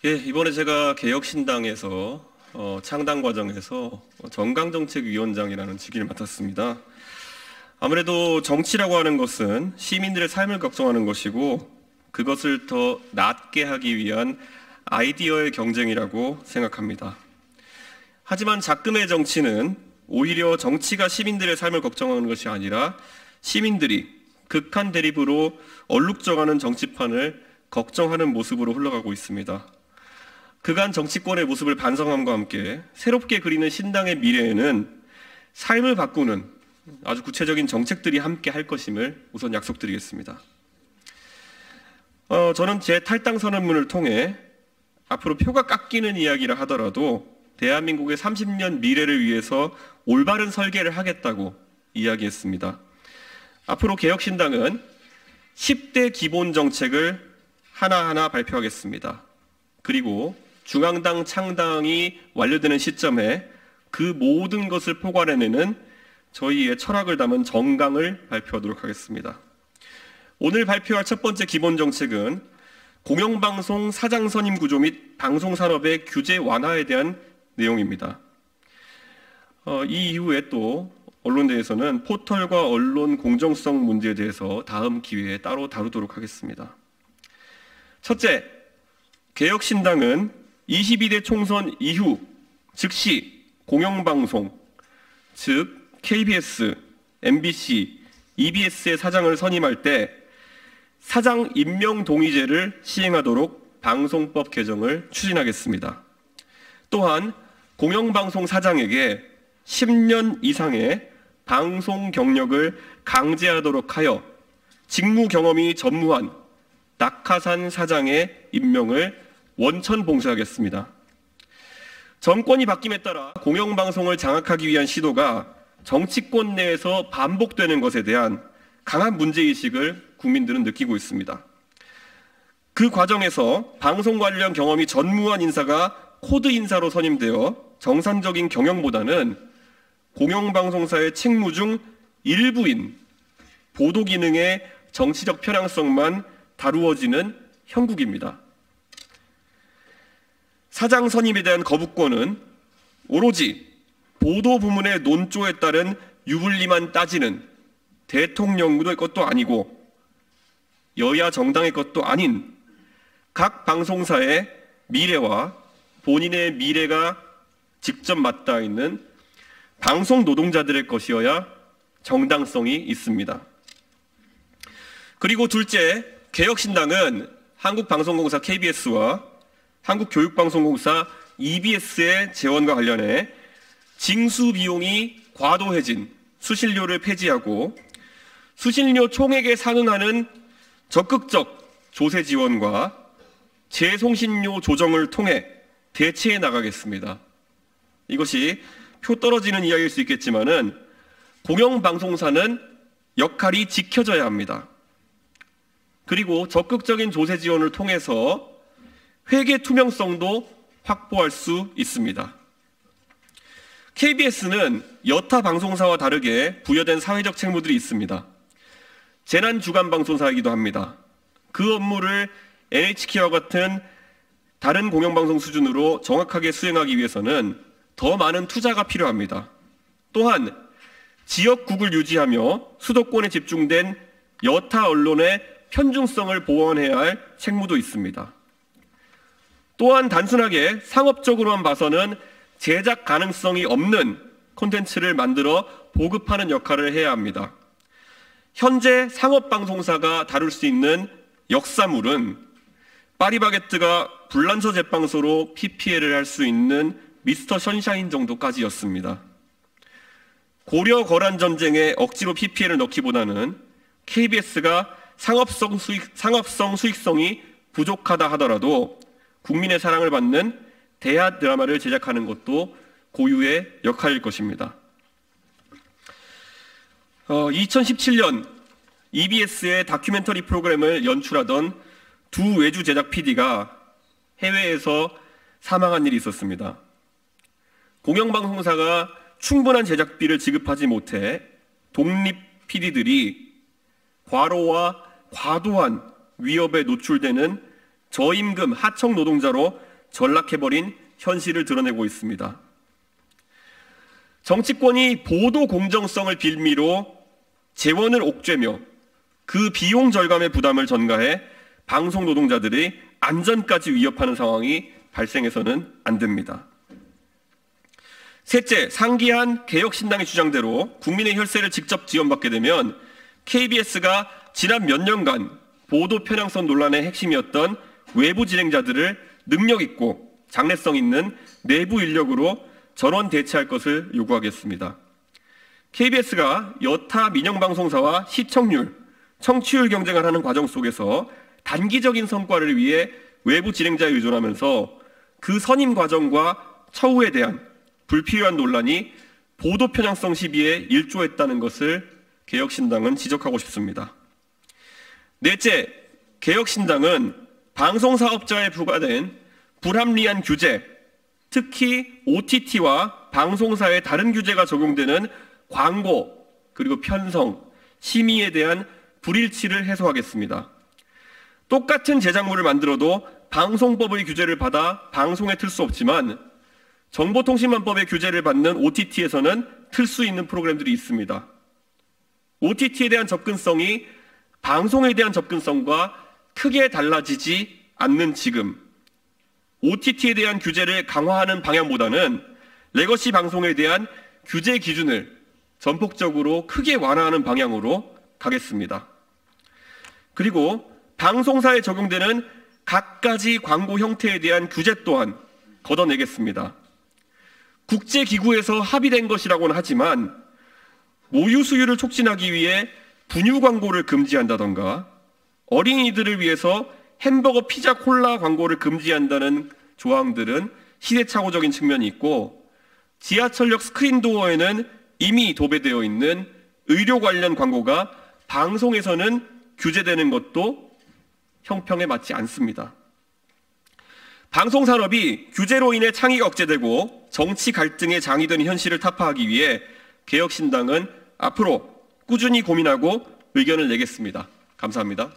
이번에 제가 개혁신당에서 창당 과정에서 정강정책위원장이라는 직위를 맡았습니다. 아무래도 정치라고 하는 것은 시민들의 삶을 걱정하는 것이고 그것을 더 낫게 하기 위한 아이디어의 경쟁이라고 생각합니다. 하지만 작금의 정치는 오히려 정치가 시민들의 삶을 걱정하는 것이 아니라 시민들이 극한 대립으로 얼룩져가는 정치판을 걱정하는 모습으로 흘러가고 있습니다. 그간 정치권의 모습을 반성함과 함께 새롭게 그리는 신당의 미래에는 삶을 바꾸는 아주 구체적인 정책들이 함께 할 것임을 우선 약속드리겠습니다. 저는 제 탈당 선언문을 통해 앞으로 표가 깎이는 이야기라 하더라도 대한민국의 30년 미래를 위해서 올바른 설계를 하겠다고 이야기했습니다. 앞으로 개혁신당은 10대 기본 정책을 하나하나 발표하겠습니다. 그리고 중앙당 창당이 완료되는 시점에 그 모든 것을 포괄해내는 저희의 철학을 담은 정강을 발표하도록 하겠습니다. 오늘 발표할 첫 번째 기본 정책은 공영방송 사장 선임 구조 및 방송산업의 규제 완화에 대한 내용입니다. 이 이후에 또 언론대에서는 포털과 언론 공정성 문제에 대해서 다음 기회에 따로 다루도록 하겠습니다. 첫째, 개혁신당은 22대 총선 이후 즉시 공영방송, 즉 KBS, MBC, EBS의 사장을 선임할 때 사장 임명 동의제를 시행하도록 방송법 개정을 추진하겠습니다. 또한 공영방송 사장에게 10년 이상의 방송 경력을 강제하도록 하여 직무 경험이 전무한 낙하산 사장의 임명을 원천 봉쇄하겠습니다. 정권이 바뀜에 따라 공영방송을 장악하기 위한 시도가 정치권 내에서 반복되는 것에 대한 강한 문제의식을 국민들은 느끼고 있습니다. 그 과정에서 방송 관련 경험이 전무한 인사가 코드 인사로 선임되어 정상적인 경영보다는 공영방송사의 책무 중 일부인 보도 기능의 정치적 편향성만 다루어지는 형국입니다. 사장 선임에 대한 거부권은 오로지 보도 부문의 논조에 따른 유불리만 따지는 대통령의 것도 아니고 여야 정당의 것도 아닌 각 방송사의 미래와 본인의 미래가 직접 맞닿아 있는 방송 노동자들의 것이어야 정당성이 있습니다. 그리고 둘째, 개혁신당은 한국방송공사 KBS와 한국교육방송공사 EBS의 재원과 관련해 징수 비용이 과도해진 수신료를 폐지하고 수신료 총액에 상응하는 적극적 조세 지원과 재송신료 조정을 통해 대체해 나가겠습니다. 이것이 표 떨어지는 이야기일 수 있겠지만은 공영방송사는 역할이 지켜져야 합니다. 그리고 적극적인 조세 지원을 통해서 회계 투명성도 확보할 수 있습니다. KBS는 여타 방송사와 다르게 부여된 사회적 책무들이 있습니다. 재난주간방송사이기도 합니다. 그 업무를 NHK와 같은 다른 공영방송 수준으로 정확하게 수행하기 위해서는 더 많은 투자가 필요합니다. 또한 지역국을 유지하며 수도권에 집중된 여타 언론의 편중성을 보완해야 할 책무도 있습니다. 또한 단순하게 상업적으로만 봐서는 제작 가능성이 없는 콘텐츠를 만들어 보급하는 역할을 해야 합니다. 현재 상업방송사가 다룰 수 있는 역사물은 파리바게뜨가 불란서 제빵소로 PPL을 할 수 있는 미스터 션샤인 정도까지였습니다. 고려 거란 전쟁에 억지로 PPL을 넣기보다는 KBS가 상업성 수익성이 부족하다 하더라도 국민의 사랑을 받는 대하 드라마를 제작하는 것도 고유의 역할일 것입니다. 2017년 EBS의 다큐멘터리 프로그램을 연출하던 두 외주 제작 PD가 해외에서 사망한 일이 있었습니다. 공영방송사가 충분한 제작비를 지급하지 못해 독립 PD들이 과로와 과도한 위협에 노출되는 저임금 하청 노동자로 전락해버린 현실을 드러내고 있습니다. 정치권이 보도 공정성을 빌미로 재원을 옥죄며 그 비용 절감의 부담을 전가해 방송 노동자들의 안전까지 위협하는 상황이 발생해서는 안 됩니다. 셋째, 상기한 개혁신당의 주장대로 국민의 혈세를 직접 지원받게 되면 KBS가 지난 몇 년간 보도 편향성 논란의 핵심이었던 외부 진행자들을 능력 있고 장래성 있는 내부 인력으로 전원 대체할 것을 요구하겠습니다. KBS가 여타 민영방송사와 시청률, 청취율 경쟁을 하는 과정 속에서 단기적인 성과를 위해 외부 진행자에 의존하면서 그 선임 과정과 처우에 대한 불필요한 논란이 보도 편향성 시비에 일조했다는 것을 개혁신당은 지적하고 싶습니다. 넷째, 개혁신당은 방송사업자에 부과된 불합리한 규제, 특히 OTT와 방송사의 다른 규제가 적용되는 광고, 그리고 편성, 심의에 대한 불일치를 해소하겠습니다. 똑같은 제작물을 만들어도 방송법의 규제를 받아 방송에 틀 수 없지만 정보통신망법의 규제를 받는 OTT에서는 틀 수 있는 프로그램들이 있습니다. OTT에 대한 접근성이 방송에 대한 접근성과 크게 달라지지 않는 지금, OTT에 대한 규제를 강화하는 방향보다는 레거시 방송에 대한 규제 기준을 전폭적으로 크게 완화하는 방향으로 가겠습니다. 그리고 방송사에 적용되는 갖가지 광고 형태에 대한 규제 또한 걷어내겠습니다. 국제기구에서 합의된 것이라고는 하지만 모유 수유를 촉진하기 위해 분유 광고를 금지한다던가 어린이들을 위해서 햄버거, 피자, 콜라 광고를 금지한다는 조항들은 시대착오적인 측면이 있고 지하철역 스크린도어에는 이미 도배되어 있는 의료 관련 광고가 방송에서는 규제되는 것도 형평에 맞지 않습니다. 방송산업이 규제로 인해 창의가 억제되고 정치 갈등의 장이 되는 현실을 타파하기 위해 개혁신당은 앞으로 꾸준히 고민하고 의견을 내겠습니다. 감사합니다.